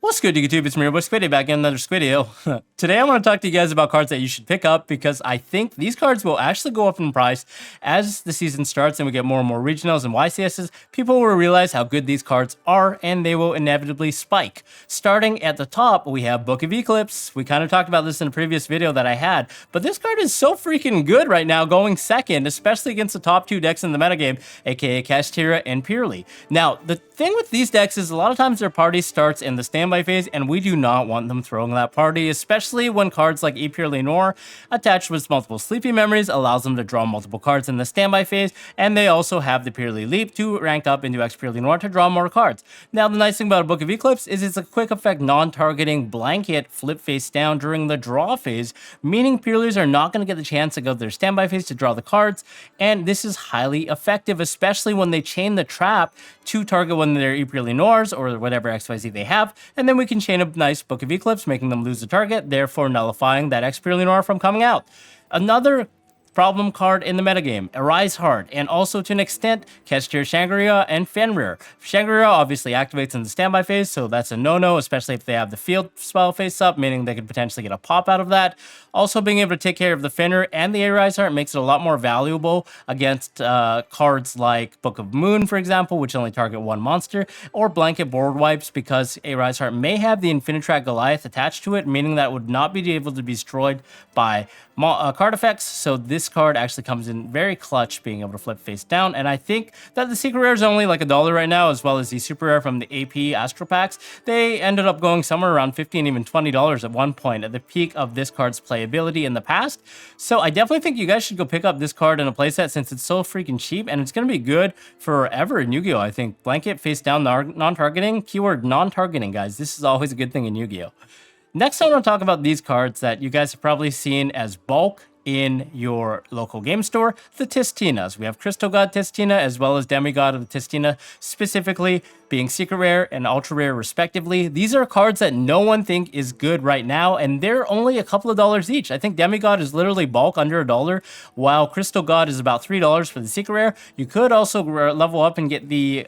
What's good, YouTube? It's me, your boy Squiddy, back in another Squiddy. Today I want to talk to you guys about cards that you should pick up because I think these cards will actually go up in price as the season starts and we get more and more regionals and YCSs. People will realize how good these cards are and they will inevitably spike. Starting at the top, we have Book of Eclipse. We kind of talked about this in a previous video that I had, but this card is so freaking good right now, going second, especially against the top two decks in the metagame, aka Kashtira and Purely. Now, the thing with these decks is a lot of times their party starts in the standby phase, and we do not want them throwing that party, especially when cards like Purely Noir attached with multiple sleepy memories allows them to draw multiple cards in the standby phase, and they also have the Purely Leap to rank up into Purely Noir to draw more cards. Now, the nice thing about a Book of Eclipse is it's a quick effect non-targeting blanket flip face down during the draw phase, meaning Pureleys are not going to get the chance to go to their standby phase to draw the cards, and this is highly effective, especially when they chain the trap to target one of their Purely Noirs or whatever XYZ they have, and then we can chain a nice Book of Eclipse, making them lose the target, therefore nullifying that Purely Noir from coming out. Another problem card in the metagame, Arise Heart, and also to an extent, Kashtira Shangri-La and Fenrir. Shangri-La obviously activates in the standby phase, so that's a no-no, especially if they have the field spell face up, meaning they could potentially get a pop out of that. Also, being able to take care of the Fenrir and the Arise Heart makes it a lot more valuable against cards like Book of Moon, for example, which only target one monster, or blanket board wipes, because Arise Heart may have the Infinitrack Goliath attached to it, meaning that it would not be able to be destroyed by card effects. So this card actually comes in very clutch, being able to flip face down. And I think that the secret rare is only like $1 right now, as well as the super rare from the AP Astro Packs. They ended up going somewhere around $50 and even $20 at one point at the peak of this card's playability in the past. So I definitely think you guys should go pick up this card in a playset since it's so freaking cheap, and it's going to be good forever in Yu-Gi-Oh! I think blanket face down non-targeting, keyword non-targeting, guys. This is always a good thing in Yu-Gi-Oh! Next, I want to talk about these cards that you guys have probably seen as bulk in your local game store, the TISTINAs. We have Crystal God TISTINA as well as Demigod of the TISTINA, specifically being secret rare and ultra rare respectively. These are cards that no one think is good right now, and they're only a couple of dollars each. I think Demigod is literally bulk under $1, while Crystal God is about $3 for the secret rare. You could also level up and get the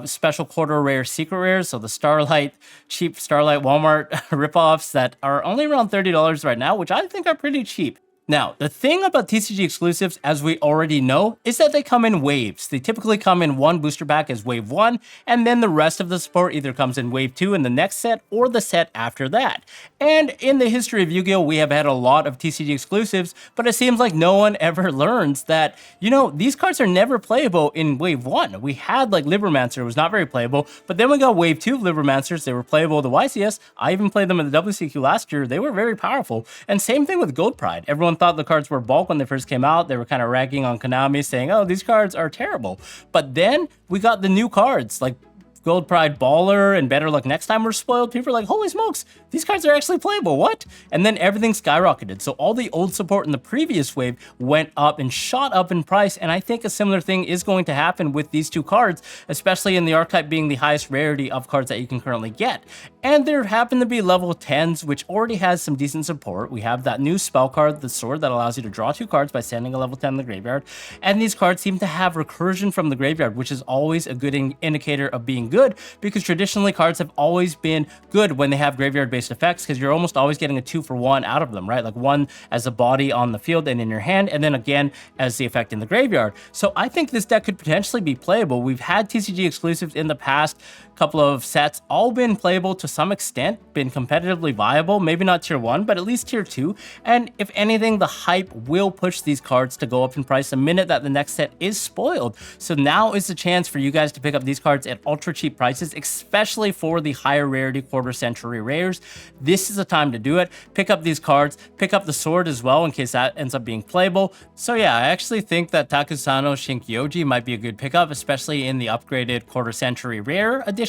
special quarter rare secret rares, so the Starlight, cheap Starlight Walmart ripoffs that are only around $30 right now, which I think are pretty cheap. Now, the thing about TCG exclusives, as we already know, is that they come in waves. They typically come in one booster pack as wave 1, and then the rest of the support either comes in wave 2 in the next set or the set after that. And in the history of Yu-Gi-Oh! We have had a lot of TCG exclusives, but it seems like no one ever learns that, you know, these cards are never playable in wave 1. We had like Libromancer, it was not very playable, but then we got wave 2 of Libromancers, they were playable with the YCS. I even played them in the WCQ last year, they were very powerful. And same thing with Gold Pride. Everyone thought the cards were bulk when they first came out. They were kind of ragging on Konami, saying, oh, these cards are terrible. But then we got the new cards like Gold Pride Baller and Better Luck Next Time were spoiled. People were like, holy smokes, these cards are actually playable, what? And then everything skyrocketed. So all the old support in the previous wave went up and shot up in price, and I think a similar thing is going to happen with these two cards, especially in the archetype being the highest rarity of cards that you can currently get. And there happen to be level 10s, which already has some decent support. We have that new spell card, the Sword, that allows you to draw 2 cards by sending a level 10 in the graveyard. And these cards seem to have recursion from the graveyard, which is always a good indicator of being good, because traditionally cards have always been good when they have graveyard based effects, because you're almost always getting a 2-for-1 out of them, right? Like one as a body on the field and in your hand, and then again as the effect in the graveyard. So I think this deck could potentially be playable. We've had TCG exclusives in the past couple of sets, all been playable to some extent, been competitively viable, maybe not tier 1, but at least tier 2. And if anything, the hype will push these cards to go up in price the minute that the next set is spoiled. So now is the chance for you guys to pick up these cards at ultra cheap prices, especially for the higher rarity quarter century rares. This is the time to do it. Pick up these cards, pick up the Sword as well in case that ends up being playable. So yeah, I actually think that TOKUSANO SHINKYOJIN might be a good pickup, especially in the upgraded quarter century rare edition,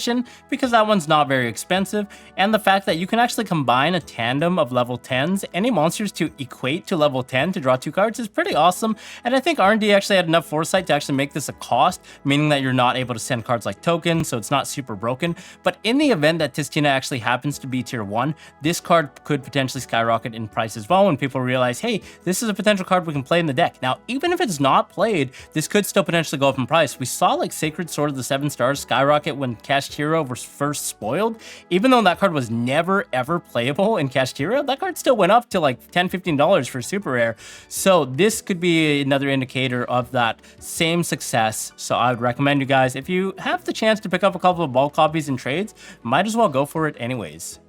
because that one's not very expensive, and the fact that you can actually combine a tandem of level 10s, any monsters to equate to level 10 to draw 2 cards is pretty awesome. And I think R&D actually had enough foresight to actually make this a cost, meaning that you're not able to send cards like tokens, so so it's not super broken. But in the event that TISTINA actually happens to be tier 1, this card could potentially skyrocket in price as well when people realize, hey, this is a potential card we can play in the deck. Now, even if it's not played, this could still potentially go up in price. We saw like Sacred Sword of the 7 Stars skyrocket when Kashtira was first spoiled. Even though that card was never ever playable in Kashtira, that card still went up to like $10-15 for super rare. So this could be another indicator of that same success. So I would recommend you guys, if you have the chance to pick up a couple of bulk copies in trades, might as well go for it anyways.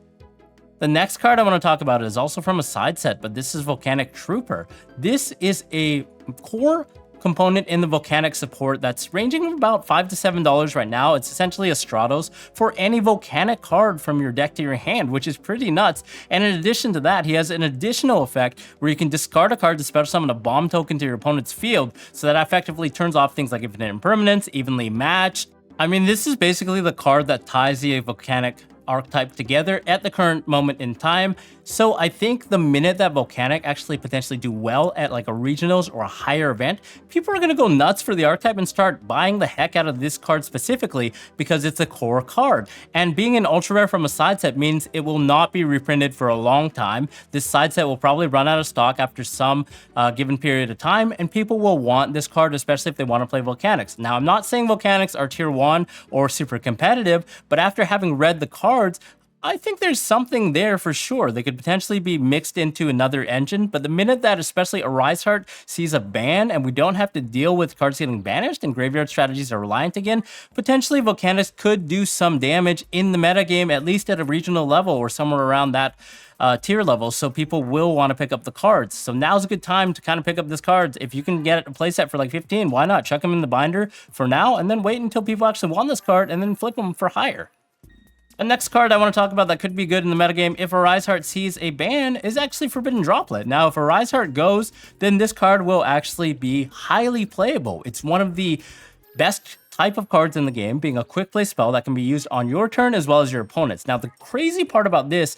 The next card I want to talk about is also from a side set, but this is Volcanic Trooper. This is a core component in the Volcanic support that's ranging from about $5 to $7 right now. It's essentially a Stratos for any Volcanic card from your deck to your hand, which is pretty nuts. And in addition to that, he has an additional effect where you can discard a card to special summon a bomb token to your opponent's field, so that effectively turns off things like Infinite Impermanence, Evenly Matched. I mean, this is basically the card that ties the Volcanic archetype together at the current moment in time. So I think the minute that Volcanic actually potentially do well at like a regionals or a higher event, people are going to go nuts for the archetype and start buying the heck out of this card specifically because it's a core card. And being an ultra rare from a side set means it will not be reprinted for a long time. This side set will probably run out of stock after some given period of time, and people will want this card, especially if they want to play Volcanics. Now, I'm not saying Volcanics are tier 1 or super competitive, but after having read the cards, I think there's something there for sure. They could potentially be mixed into another engine, but the minute that especially Arise Heart sees a ban and we don't have to deal with cards getting banished and graveyard strategies are reliant again, potentially Volcanics could do some damage in the metagame, at least at a regional level or somewhere around that tier level, so people will want to pick up the cards. So now's a good time to kind of pick up this cards. If you can get a playset for like 15, why not? Chuck them in the binder for now and then wait until people actually want this card and then flip them for higher. The next card I want to talk about that could be good in the metagame if Arise Heart sees a ban is actually Forbidden Droplet. Now, if Arise Heart goes, then this card will actually be highly playable. It's one of the best type of cards in the game, being a quick play spell that can be used on your turn as well as your opponent's. Now, the crazy part about this,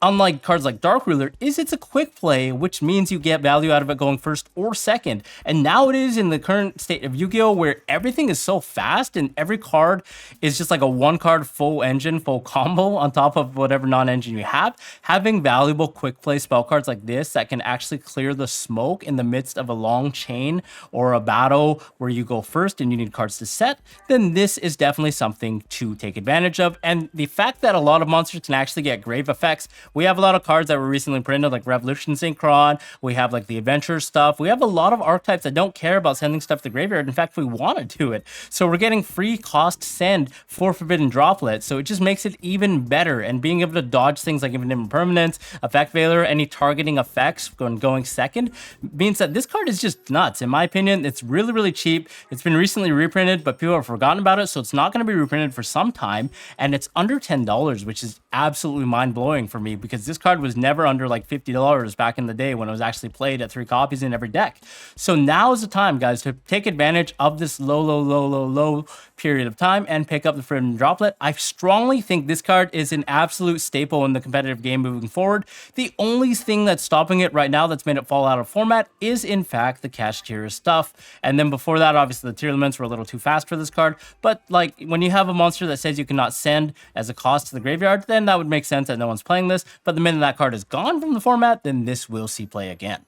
unlike cards like Dark Ruler, is it's a quick play, which means you get value out of it going first or second. And now it is in the current state of Yu-Gi-Oh! Where everything is so fast and every card is just like a one card full engine, full combo on top of whatever non-engine you have. Having valuable quick play spell cards like this that can actually clear the smoke in the midst of a long chain or a battle where you go first and you need cards to set, then this is definitely something to take advantage of. And the fact that a lot of monsters can actually get grave effects, we have a lot of cards that were recently printed, like Revolution Synchron. We have like the Adventure stuff. We have a lot of archetypes that don't care about sending stuff to the graveyard. In fact, we want to do it. So we're getting free cost send for Forbidden Droplet. So it just makes it even better. And being able to dodge things like Infinite Impermanence, Effect Veiler, any targeting effects going second means that this card is just nuts. In my opinion, it's really, really cheap. It's been recently reprinted, but people have forgotten about it. So it's not going to be reprinted for some time. And it's under $10, which is absolutely mind-blowing for me, because this card was never under like $50 back in the day when it was actually played at 3 copies in every deck. So now is the time, guys, to take advantage of this low period of time and pick up the Forbidden Droplet. I strongly think this card is an absolute staple in the competitive game moving forward. The only thing that's stopping it right now that's made it fall out of format is, in fact, the Kashtira stuff. And then before that, obviously, the tier elements were a little too fast for this card. But like when you have a monster that says you cannot send as a cost to the graveyard, then that would make sense that no one's playing this. But the minute that card is gone from the format, then this will see play again.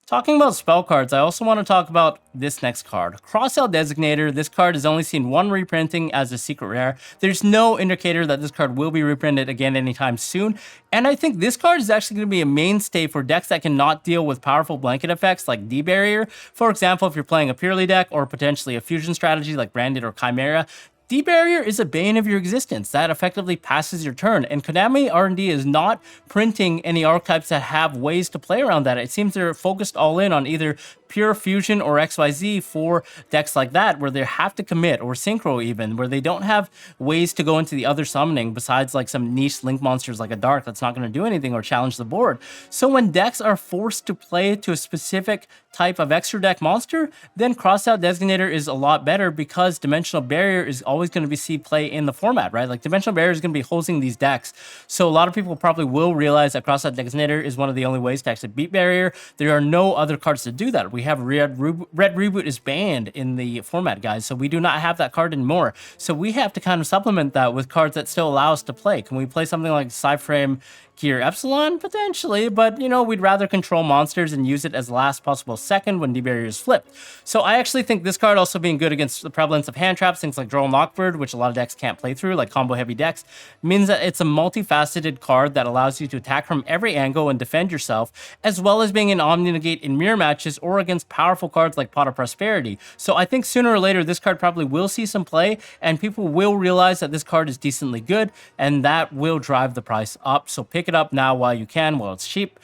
Talking about spell cards, I also want to talk about this next card. CROSSOUT Designator. This card has only seen one reprinting as a secret rare. There's no indicator that this card will be reprinted again anytime soon. And I think this card is actually going to be a mainstay for decks that cannot deal with powerful blanket effects like D-Barrier. For example, if you're playing a purely deck or potentially a fusion strategy like Branded or Chimera, D-Barrier is a bane of your existence that effectively passes your turn, and Konami R&D is not printing any archetypes that have ways to play around that. It seems they're focused all in on either pure fusion or XYZ for decks like that, where they have to commit, or synchro even, where they don't have ways to go into the other summoning besides like some niche link monsters like a dark that's not going to do anything or challenge the board. So when decks are forced to play to a specific type of extra deck monster, then CROSSOUT Designator is a lot better, because Dimensional Barrier is always always going to see play in the format, right? Like Dimensional Barrier is going to be hosting these decks. So a lot of people probably will realize that CROSSOUT Designator is one of the only ways to actually beat Barrier. There are no other cards to do that. We have Red Reboot is banned in the format, guys. So we do not have that card anymore. So we have to kind of supplement that with cards that still allow us to play. Can we play something like Cyframe Gear Epsilon? Potentially, but you know, we'd rather control monsters and use it as the last possible second when D-Barrier is flipped. So I actually think this card also being good against the prevalence of hand traps, things like Droll and Lockbird, which a lot of decks can't play through, like combo heavy decks, means that it's a multifaceted card that allows you to attack from every angle and defend yourself, as well as being an Omni Negate in mirror matches or against powerful cards like Pot of Prosperity. So I think sooner or later this card probably will see some play, and people will realize that this card is decently good, and that will drive the price up. So pick it up now while you can, while it's cheap.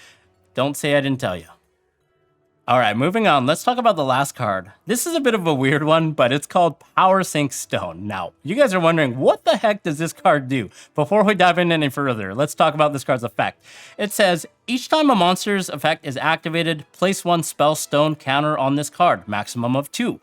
Don't say I didn't tell you. All right, moving on. Let's talk about the last card. This is a bit of a weird one, but it's called POWERSINK Stone. Now, you guys are wondering, what the heck does this card do? Before we dive in any further, let's talk about this card's effect. It says, each time a monster's effect is activated, place 1 spell stone counter on this card, maximum of 2.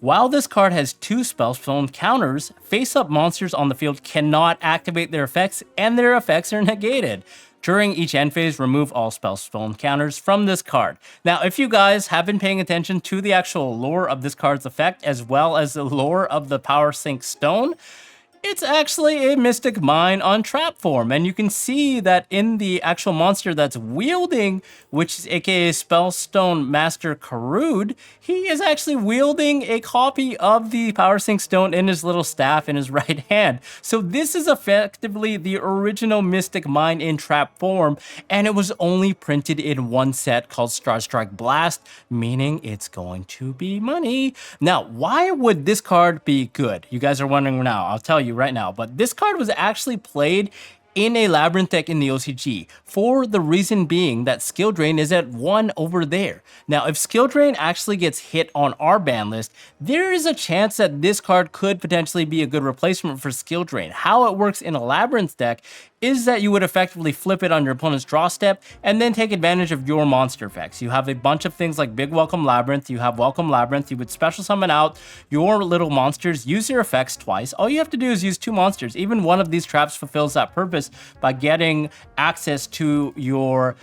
While this card has 2 spellstone counters, face-up monsters on the field cannot activate their effects, and their effects are negated. During each end phase, remove all spellstone counters from this card. Now, if you guys have been paying attention to the actual lore of this card's effect, as well as the lore of the POWERSINK Stone, it's actually a Mystic Mine on trap form, and you can see that in the actual monster that's wielding, which is aka Spellstone Master Karud, he is actually wielding a copy of the POWERSINK Stone in his little staff in his right hand. So this is effectively the original Mystic Mine in trap form, and it was only printed in one set called Starstrike Blast, meaning it's going to be money. Now, why would this card be good? You guys are wondering now. I'll tell you right now, but this card was actually played in a Labyrinth deck in the OCG, for the reason being that Skill Drain is at 1 over there. Now, if Skill Drain actually gets hit on our ban list, there is a chance that this card could potentially be a good replacement for Skill Drain. How it works in a Labyrinth deck is that you would effectively flip it on your opponent's draw step and then take advantage of your monster effects. You have a bunch of things like Big Welcome Labyrinth, you have Welcome Labyrinth, you would special summon out your little monsters, use your effects twice. All you have to do is use 2 monsters. Even one of these traps fulfills that purpose by getting access to your,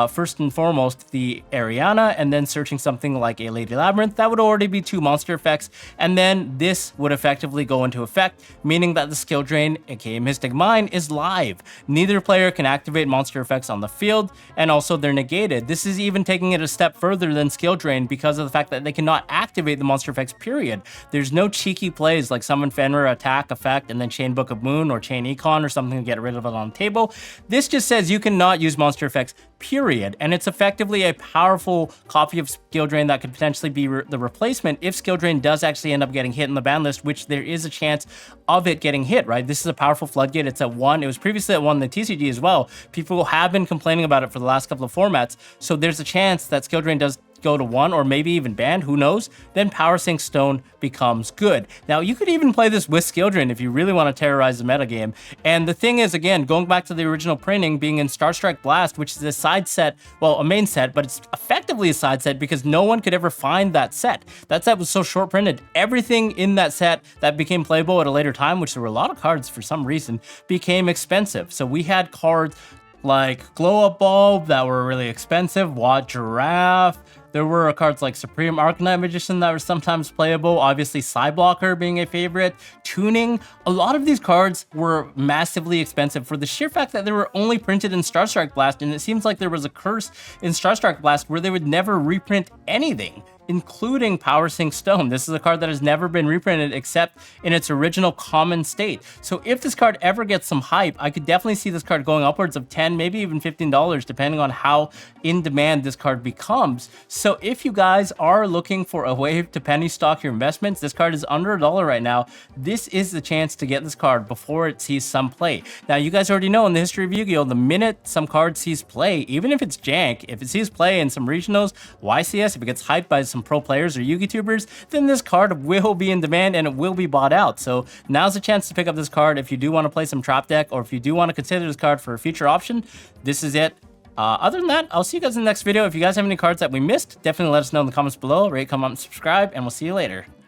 first and foremost, the Ariana, and then searching something like a Lady Labyrinth. That would already be 2 monster effects, and then this would effectively go into effect, meaning that the Skill Drain, aka Mystic Mine, is live. Neither player can activate monster effects on the field, and also they're negated. This is even taking it a step further than Skill Drain because of the fact that they cannot activate the monster effects, period. There's no cheeky plays like Summon Fenrir, attack, effect, and then Chain Book of Moon or Chain Econ or something to get rid of it on the table. This just says you cannot use monster effects, period, and it's effectively a powerful copy of Skill Drain that could potentially be the replacement if Skill Drain does actually end up getting hit in the ban list, which there is a chance of it getting hit, right? This is a powerful floodgate. It's at 1. It was previously at 1 in the TCG as well. People have been complaining about it for the last couple of formats, so there's a chance that Skill Drain does go to 1 or maybe even banned, who knows, then POWERSINK Stone becomes good. Now, you could even play this with Skill Drain if you really want to terrorize the metagame. And the thing is, again, going back to the original printing being in Starstrike Blast, which is a side set, well, a main set, but it's effectively a side set because no one could ever find that set. That set was so short printed. Everything in that set that became playable at a later time, which there were a lot of cards for some reason, became expensive. So we had cards like Glow Up Bulb that were really expensive, Watt Giraffe. There were cards like Supreme Arcanite Magician that were sometimes playable, obviously Psyblocker being a favorite, Tuning. A lot of these cards were massively expensive for the sheer fact that they were only printed in Starstrike Blast, and it seems like there was a curse in Starstrike Blast where they would never reprint anything, including POWERSINK Stone. This is a card that has never been reprinted except in its original common state. So if this card ever gets some hype, I could definitely see this card going upwards of $10, maybe even $15, depending on how in demand this card becomes. So if you guys are looking for a way to penny stock your investments, this card is under $1 right now. This is the chance to get this card before it sees some play. Now, you guys already know in the history of Yu-Gi-Oh, the minute some card sees play, even if it's jank, if it sees play in some regionals, YCS, if it gets hyped by some pro players or YouTubers, then this card will be in demand and it will be bought out. So now's the chance to pick up this card if you do want to play some trap deck, or if you do want to consider this card for a future option. This is it. Other than that, I'll see you guys in the next video. If you guys have any cards that we missed, definitely let us know in the comments below. Rate, comment, and subscribe, and we'll see you later.